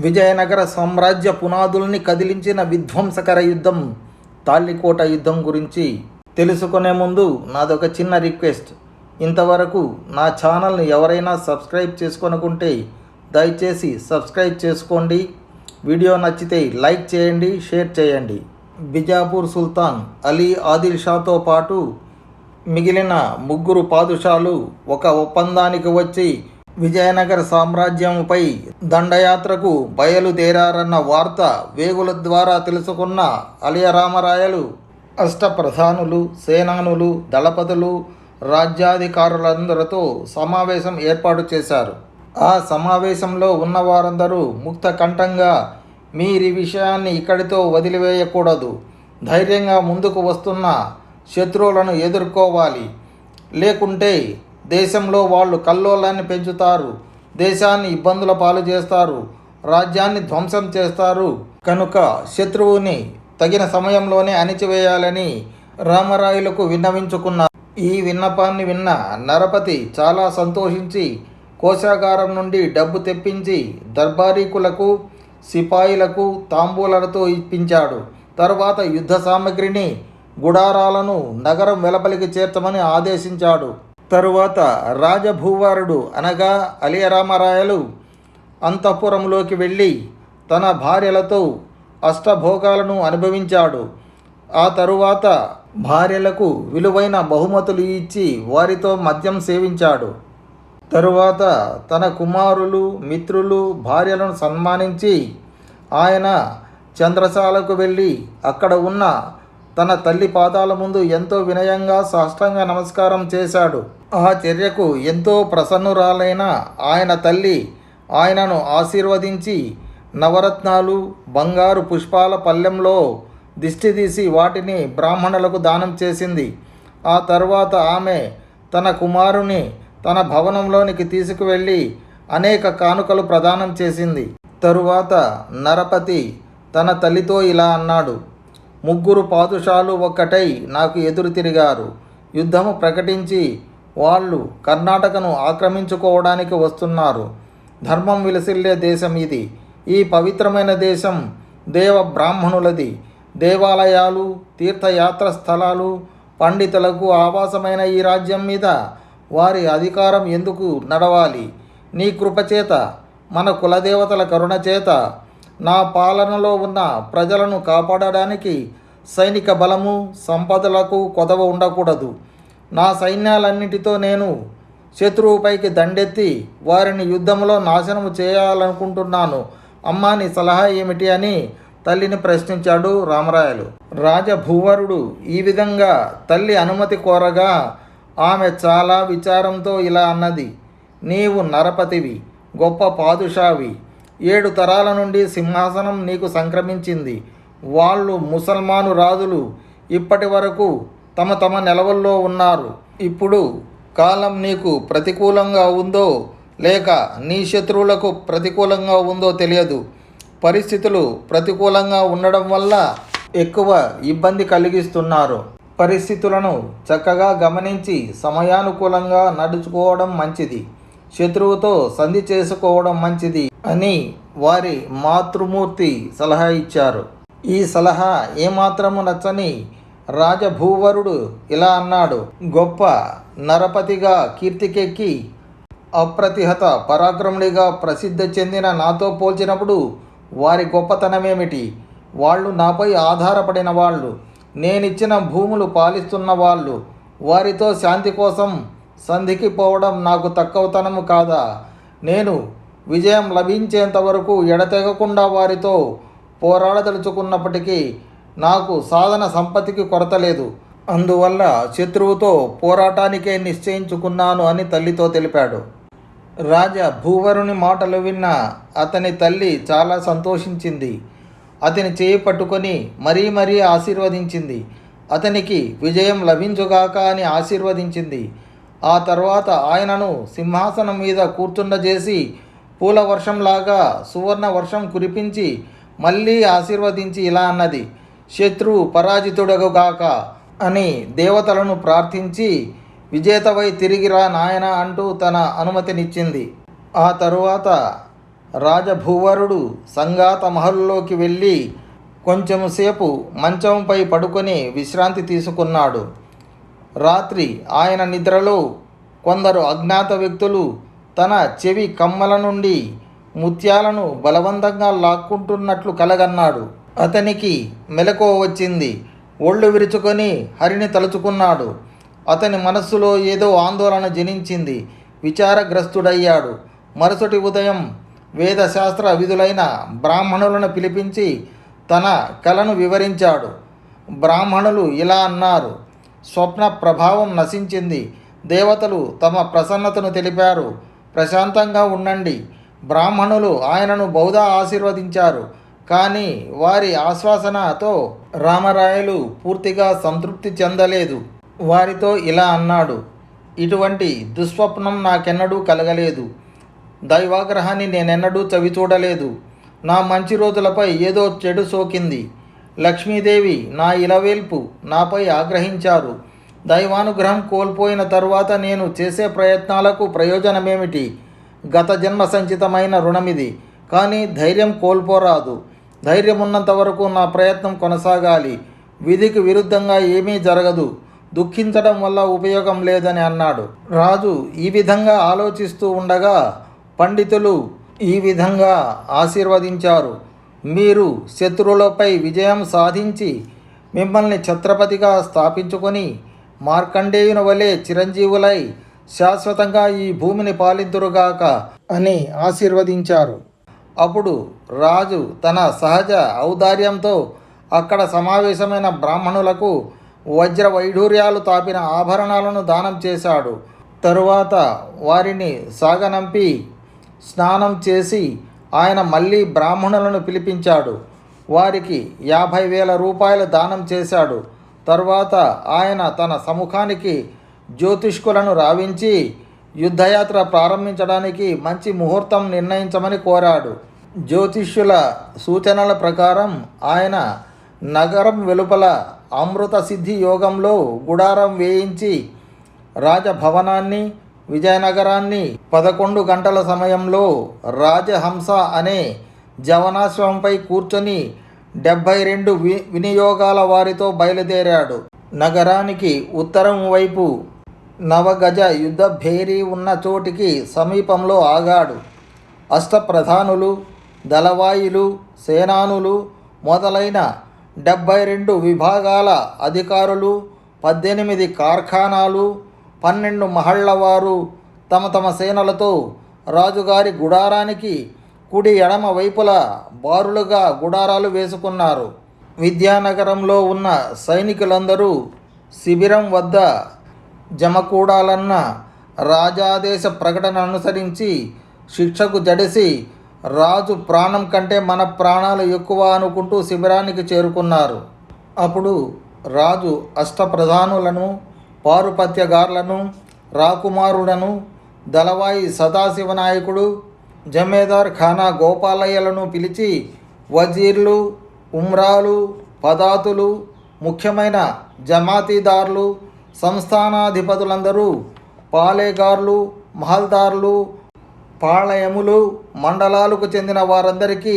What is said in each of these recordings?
విజయనగర సామ్రాజ్య పునాదుల్ని కదిలించిన విధ్వంసకర యుద్ధం తాళ్ళికోట యుద్ధం గురించి తెలుసుకునే ముందు నాదొక చిన్న రిక్వెస్ట్. ఇంతవరకు నా ఛానల్ని ఎవరైనా సబ్స్క్రైబ్ చేసుకొనుకుంటే దయచేసి సబ్స్క్రైబ్ చేసుకోండి. వీడియో నచ్చితే లైక్ చేయండి, షేర్ చేయండి. బిజాపూర్ సుల్తాన్ అలీ ఆదిల్ షాతో పాటు మిగిలిన ముగ్గురు పాదుషాలు ఒక ఒప్పందానికి వచ్చి విజయనగర సామ్రాజ్యంపై దండయాత్రకు బయలుదేరారన్న వార్త వేగుల ద్వారా తెలుసుకున్న అలియరామరాయలు అష్టప్రధానులు, సేనానులు, దళపతులు, రాజ్యాధికారులందరితో సమావేశం ఏర్పాటు చేశారు. ఆ సమావేశంలో ఉన్న వారందరూ ముక్త కంఠంగా మీరీ విషయాన్ని ఇక్కడితో వదిలివేయకూడదు, ధైర్యంగా ముందుకు వస్తున్న శత్రువులను ఎదుర్కోవాలి, లేకుంటే దేశంలో వాళ్ళు కల్లోలాన్ని పెంచుతారు, దేశాన్ని ఇబ్బందుల పాలు చేస్తారు, రాజ్యాన్ని ధ్వంసం చేస్తారు. కనుక శత్రువుని తగిన సమయంలోనే అణిచివేయాలని రామరాయులకు విన్నవించుకున్నారు. ఈ విన్నపాన్ని విన్న నరపతి చాలా సంతోషించి కోశాగారం నుండి డబ్బు తెప్పించి దర్బారీకులకు, సిపాయిలకు తాంబూలతో ఇప్పించాడు. తరువాత యుద్ధ సామగ్రిని, గుడారాలను నగరం వెలుపలికి చేర్చమని ఆదేశించాడు. తరువాత రాజభూవారుడు అనగా అలియరామరాయలు అంతఃపురంలోకి వెళ్ళి తన భార్యలతో అష్టభోగాలను అనుభవించాడు. ఆ తరువాత భార్యలకు విలువైన బహుమతులు ఇచ్చి వారితో మద్యం సేవించాడు. తరువాత తన కుమారులు, మిత్రులు, భార్యలను సన్మానించి ఆయన చంద్రశాలకు వెళ్ళి అక్కడ ఉన్న తన తల్లి పాదాల ముందు ఎంతో వినయంగా సాష్టాంగ నమస్కారం చేశాడు. ఆ చర్యకు ఎంతో ప్రసన్నురాలైన ఆయన తల్లి ఆయనను ఆశీర్వదించి నవరత్నాలు, బంగారు పుష్పాల పళ్ళెంలో దిష్టి తీసి వాటిని బ్రాహ్మణులకు దానం చేసింది. ఆ తర్వాత ఆమె తన కుమారుని తన భవనంలోనికి తీసుకువెళ్ళి అనేక కానుకలు ప్రదానం చేసింది. తరువాత నరపతి తన తల్లితో ఇలా అన్నాడు: ముగ్గురు పాదుషాలు ఒక్కటై నాకు ఎదురు తిరిగారు. యుద్ధము ప్రకటించి వాళ్ళు కర్ణాటకను ఆక్రమించుకోవడానికి వస్తున్నారు. ధర్మం విలసిల్లే దేశం ఇది. ఈ పవిత్రమైన దేశం దేవ బ్రాహ్మణులది. దేవాలయాలు, తీర్థయాత్ర స్థలాలు, పండితులకు ఆవాసమైన ఈ రాజ్యం మీద వారి అధికారం ఎందుకు నడవాలి? నీ కృపచేత, మన కులదేవతల కరుణ చేత నా పాలనలో ఉన్న ప్రజలను కాపాడడానికి సైనిక బలము, సంపదలకు కొదవ ఉండకూడదు. నా సైన్యాలన్నిటితో నేను శత్రువుపైకి దండెత్తి వారిని యుద్ధంలో నాశనము చేయాలనుకుంటున్నాను. అమ్మా, నీ సలహా ఏమిటి అని తల్లిని ప్రశ్నించాడు రామరాయలు. రాజభూవరుడు ఈ విధంగా తల్లి అనుమతి కోరగా ఆమె చాలా విచారంతో ఇలా అన్నది: నీవు నరపతివి, గొప్ప పాదుషావి. 7 తరాల నుండి సింహాసనం నీకు సంక్రమించింది. వాళ్ళు ముసల్మాను రాజులు ఇప్పటి వరకు తమ తమ నెలవుల్లో ఉన్నారు. ఇప్పుడు కాలం నీకు ప్రతికూలంగా ఉందో లేక నీ శత్రువులకు ప్రతికూలంగా ఉందో తెలియదు. పరిస్థితులు ప్రతికూలంగా ఉండడం వల్ల ఎక్కువ ఇబ్బంది కలిగిస్తున్నారు. పరిస్థితులను చక్కగా గమనించి సమయానుకూలంగా నడుచుకోవడం మంచిది. శత్రువుతో సంధి చేసుకోవడం మంచిది అని వారి మాతృమూర్తి సలహా ఇచ్చారు. ఈ సలహా ఏమాత్రము నచ్చని రాజభూవరుడు ఇలా అన్నాడు: గొప్ప నరపతిగా కీర్తికెక్కి అప్రతిహత పరాక్రముడిగా ప్రసిద్ధి చెందిన నాతో పోల్చినప్పుడు వారి గొప్పతనమేమిటి? వాళ్ళు నాపై ఆధారపడిన వాళ్ళు, నేనిచ్చిన భూములు పాలిస్తున్న వాళ్ళు. వారితో శాంతి కోసం సంధికి పోవడం నాకు తక్కువతనము కాదా? నేను విజయం లభించేంత వరకు ఎడతెగకుండా వారితో పోరాడదలుచుకున్నప్పటికీ నాకు సాధన సంపత్తికి కొరత లేదు. అందువల్ల శత్రువుతో పోరాటానికే నిశ్చయించుకున్నాను అని తల్లితో తెలిపాడు. రాజ భూవరుని మాటలు విన్న అతని తల్లి చాలా సంతోషించింది. అతని చేయి పట్టుకొని మరీ మరీ ఆశీర్వదించింది. అతనికి విజయం లభించుగాక అని ఆశీర్వదించింది. ఆ తర్వాత ఆయనను సింహాసనం మీద కూర్చుండజేసి పూల వర్షంలాగా సువర్ణ వర్షం కురిపించి మళ్ళీ ఆశీర్వదించి ఇలా అన్నది: శత్రువు పరాజితుడగుగాక అని దేవతలను ప్రార్థించి విజేతవై తిరిగిరా నాయన అంటూ తన అనుమతినిచ్చింది. ఆ తరువాత రాజభూవరుడు సంగాత మహల్లోకి వెళ్ళి కొంచెంసేపు మంచంపై పడుకొని విశ్రాంతి తీసుకున్నాడు. రాత్రి ఆయన నిద్రలో కొందరు అజ్ఞాత వ్యక్తులు తన చెవి కమ్మల నుండి ముత్యాలను బలవంతంగా లాక్కుంటున్నట్లు కలగన్నాడు. అతనికి మెలకువ వచ్చింది. ఒళ్ళు విరుచుకొని హరిని తలుచుకున్నాడు. అతని మనస్సులో ఏదో ఆందోళన జనించింది. విచారగ్రస్తుడయ్యాడు. మరుసటి ఉదయం వేదశాస్త్ర విధులైన బ్రాహ్మణులను పిలిపించి తన కలను వివరించాడు. బ్రాహ్మణులు ఇలా అన్నారు: స్వప్న ప్రభావం నశించింది. దేవతలు తమ ప్రసన్నతను తెలిపారు. ప్రశాంతంగా ఉండండి. బ్రాహ్మణులు ఆయనను బహుదా ఆశీర్వదించారు. కానీ వారి ఆశ్వాసనతో రామరాయలు పూర్తిగా సంతృప్తి చెందలేదు. వారితో ఇలా అన్నాడు: ఇటువంటి దుస్వప్నం నాకెన్నడూ కలగలేదు. దైవాగ్రహాన్ని నేనెన్నడూ చవిచూడలేదు. నా మంచి రోజులపై ఏదో చెడు సోకింది. లక్ష్మీదేవి నా ఇలవేల్పు నాపై ఆగ్రహించారు. దైవానుగ్రహం కోల్పోయిన తరువాత నేను చేసే ప్రయత్నాలకు ప్రయోజనమేమిటి? గత జన్మ సంచితమైన రుణమిది. కానీ ధైర్యం కోల్పోరాదు. ధైర్యం ఉన్నంత వరకు నా ప్రయత్నం కొనసాగాలి. విధికి విరుద్ధంగా ఏమీ జరగదు. దుఃఖించడం వల్ల ఉపయోగం లేదని అన్నాడు. రాజు ఈ విధంగా ఆలోచిస్తూ ఉండగా పండితులు ఈ విధంగా ఆశీర్వదించారు: మీరు శత్రువులపై విజయం సాధించి మిమ్మల్ని ఛత్రపతిగా స్థాపించుకొని మార్కండేయుని వలె చిరంజీవులై శాశ్వతంగా ఈ భూమిని పాలింతురుగాక అని ఆశీర్వదించారు. అప్పుడు రాజు తన సహజ ఔదార్యంతో అక్కడ సమావేశమైన బ్రాహ్మణులకు వజ్ర వైఢూర్యాలు తాపిన ఆభరణాలను దానం చేశాడు. తరువాత వారిని సాగనంపి స్నానం చేసి ఆయన మళ్ళీ బ్రాహ్మణులను పిలిపించాడు. వారికి 50,000 రూపాయలు దానం చేశాడు. తరువాత ఆయన తన సముఖానికి జ్యోతిష్కులను రావించి యుద్ధయాత్ర ప్రారంభించడానికి మంచి ముహూర్తం నిర్ణయించమని కోరాడు. జ్యోతిష్యుల సూచనల ప్రకారం ఆయన నగరం వెలుపల అమృత సిద్ధి యోగంలో గుడారం వేయించి రాజభవనాన్ని, విజయనగరాన్ని 11 గంటల సమయంలో రాజహంస అనే జవనాశ్వంపై కూర్చొని 72 వినియోగాల వారితో బయలుదేరాడు. నగరానికి ఉత్తరం వైపు నవగజ యుద్ధ భేరీ ఉన్న చోటికి సమీపంలో ఆగాడు. అష్టప్రధానులు, దళవాయులు, సేనానులు మొదలైన 72 విభాగాల అధికారులు, 18 కార్ఖానాలు, 12 మహళ్లవారు తమ తమ సేనలతో రాజుగారి గుడారానికి కుడి ఎడమ వైపుల బారులుగా గుడారాలు వేసుకున్నారు. విద్యానగరంలో ఉన్న సైనికులందరూ శిబిరం వద్ద జమకూడాలన్న రాజాదేశ ప్రకటన అనుసరించి శిక్షకు జడిసి రాజు ప్రాణం కంటే మన ప్రాణాలు ఎక్కువ అనుకుంటూ శిబిరానికి చేరుకున్నారు. అప్పుడు రాజు అష్టప్రధానులను, పారుపత్యగార్లను, రాకుమారులను, దళవాయి సదాశివనాయకుడు, జమేదార్ ఖానా గోపాలయ్యలను పిలిచి వజీర్లు, ఉమ్రాలు, పదాతులు, ముఖ్యమైన జమాతీదార్లు, సంస్థానాధిపతులందరూ, పాలేగార్లు, మహల్దార్లు, పాళయములు, మండలాలకు చెందిన వారందరికీ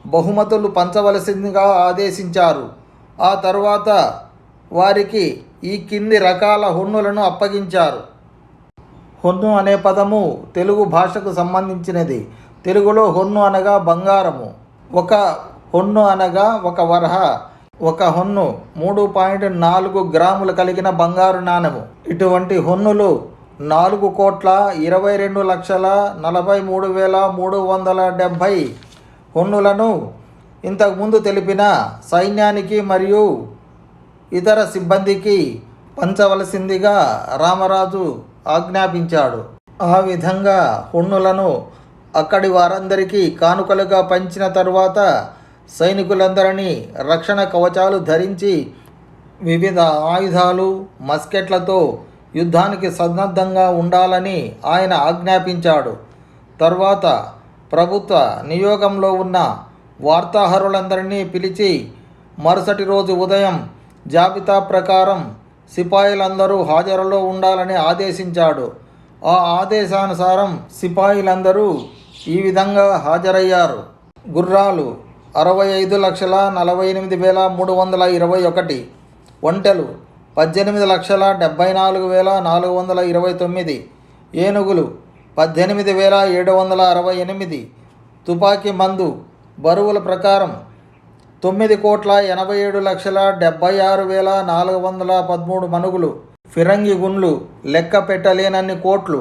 బహుమతులు పంచవలసిందిగా ఆదేశించారు. ఆ తరువాత వారికి ఈ కింది రకాల హొన్నులను అప్పగించారు. హొన్ను అనే పదము తెలుగు భాషకు సంబంధించినది. తెలుగులో హొన్ను అనగా బంగారము. ఒక హొన్ను అనగా ఒక వరహ. ఒక హొన్ను 3.4 గ్రాములు కలిగిన బంగారు నాణెము. ఇటువంటి హొన్నులు 4,22,43,370 హొన్నులను ఇంతకుముందు తెలిపిన సైన్యానికి మరియు ఇతర సిబ్బందికి పంచవలసిందిగా రామరాజు ఆజ్ఞాపించాడు. ఆ విధంగా హొన్నులను అక్కడి వారందరికీ కానుకలుగా పంచిన తరువాత సైనికులందరినీ రక్షణ కవచాలు ధరించి వివిధ ఆయుధాలు, మస్కెట్లతో యుద్ధానికి సన్నద్ధంగా ఉండాలని ఆయన ఆజ్ఞాపించాడు. తర్వాత ప్రభుత్వ నియోగంలో ఉన్న వార్తాహరులందరినీ పిలిచి మరుసటి రోజు ఉదయం జాబితా ప్రకారం సిపాయిలందరూ హాజరులో ఉండాలని ఆదేశించాడు. ఆ ఆదేశానుసారం సిపాయిలందరూ ఈ విధంగా హాజరయ్యారు. గుర్రాలు 65,48,321, ఒంటెలు 18,74,429, ఏనుగులు 18,768, తుపాకీ మందు బరువుల ప్రకారం 9,87,76,413 మనుగులు, ఫిరంగి గుండ్లు లెక్క పెట్టలేనన్ని కోట్లు.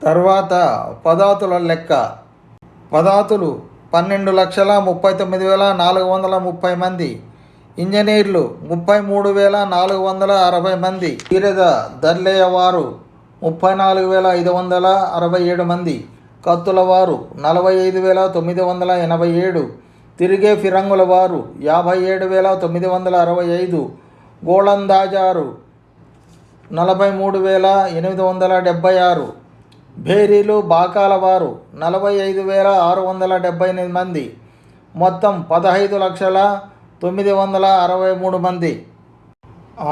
తర్వాత పదాతుల లెక్క. పదాతులు 12,39,430 మంది, ఇంజనీర్లు 33,460 మంది, వీరద దర్లేయవారు 34,567 మంది, కత్తుల వారు 45,987, తిరిగే ఫిరంగుల వారు 57,965, గోళందాజారు 43,876, భేరీలు బాకాల వారు 45,678 మంది, మొత్తం 15,963 మంది.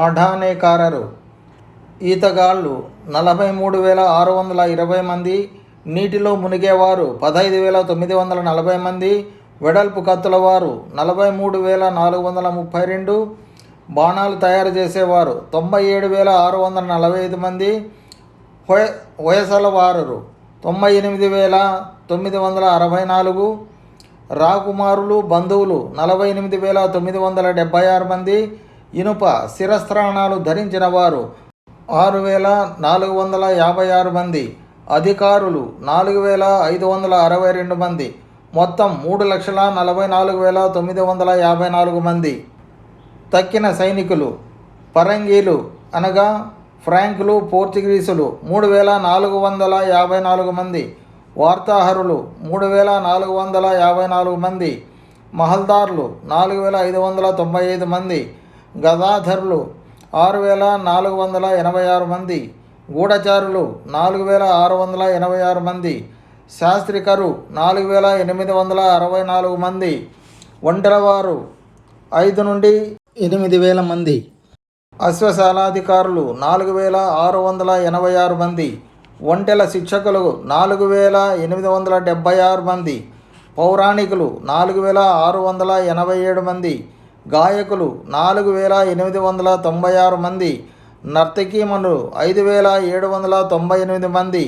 ఆఢానేకారరు ఈతగాళ్ళు 43,620 మంది, నీటిలో మునిగేవారు 15,940 మంది, వెడల్పు కత్తుల వారు 43,432, బాణాలు తయారు చేసేవారు 97,645 మంది, హొయసల వారు 98,964, రాకుమారులు బంధువులు 48,976 మంది, ఇనుప శిరస్త్రాణాలు ధరించిన వారు 6,456 మంది, అధికారులు 4,562 మంది, మొత్తం 3,44,954 మంది. తక్కిన సైనికులు పరంగీలు అనగా ఫ్రాంకులు పోర్చుగీసులు 3,454 మంది, వార్తాహరులు 3,454 మంది, మహల్దార్లు 4,595 మంది, గదాధరులు 6,486 మంది, గూఢచారులు 4,686 మంది, శాస్త్రికరు 4,864 మంది, ఒంటెలవారు 5 నుండి 8,000 మంది, అశ్వశాలాధికారులు 4,686 మంది, ఒంటెల శిక్షకులు 4,876 మంది, పౌరాణికులు 4,687 మంది, గాయకులు 4,896 మంది, నర్తకీమణులు 5,798 మంది,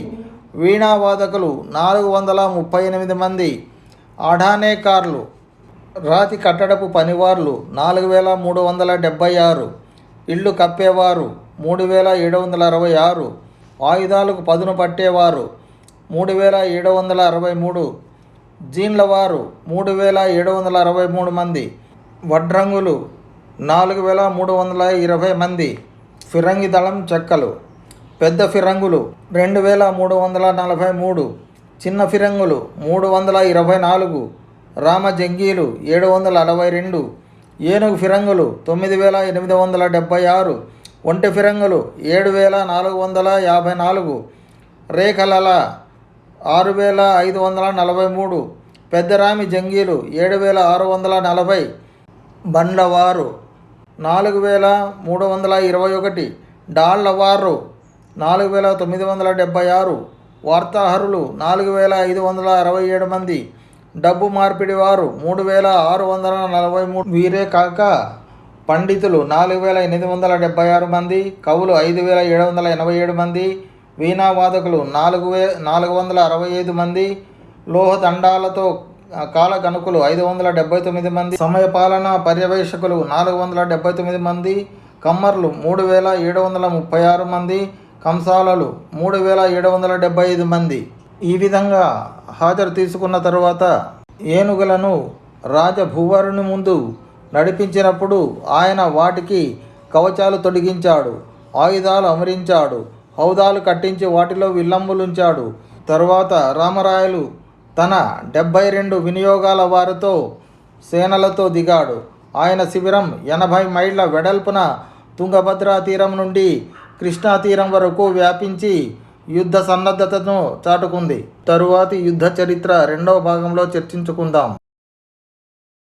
వీణావాదకులు 438 మంది. ఆఢానేకార్లు రాతి కట్టడపు పనివార్లు 4,376, ఇళ్ళు కప్పేవారు 3,766, ఆయుధాలకు పదును పట్టేవారు 3,763, జీన్లవారు 3,763 మంది, వడ్రంగులు 4,320 మంది, ఫిరంగి దళం చెక్కలు. పెద్ద ఫిరంగులు 2,343, చిన్న ఫిరంగులు 324, రామజంగీలు 762, ఏనుగు ఫిరంగులు 9,876, ఒంటె ఫిరంగులు 7,454, రేఖలల 6,543, పెద్దరామి జంగీలు 7,640, బండ్లవారు 4,321, డాళ్లవారు 4,976, వార్తాహరులు 4,567 మంది, డబ్బు మార్పిడి వారు 3,643. వీరే కాక పండితులు 4,876 మంది, కవులు 5,787 మంది, వీణావాదకులు 465 మంది, లోహదండాలతో కాలగణకులు 579 మంది, సమయపాలన పర్యవేక్షకులు 479 మంది, కమ్మర్లు 3,736 మంది, కంసాలలు 3,775 మంది. ఈ విధంగా హాజరు తీసుకున్న తరువాత ఏనుగులను రాజభువరుని ముందు నడిపించినప్పుడు ఆయన వాటికి కవచాలు తొడిగించాడు, ఆయుధాలు అమరించాడు, హౌదాలు కట్టించి వాటిలో విల్లంబులుంచాడు. తరువాత రామరాయలు తన 72 వినియోగాల వారితో సేనలతో దిగాడు. ఆయన శిబిరం 80 మైళ్ళ వెడల్పున తుంగభద్రా తీరం నుండి కృష్ణా తీరం వరకు వ్యాపించి యుద్ధ సన్నద్ధతను చాటుకుంది. తరువాతి యుద్ధ చరిత్ర 2వ భాగంలో చర్చించుకుందాం.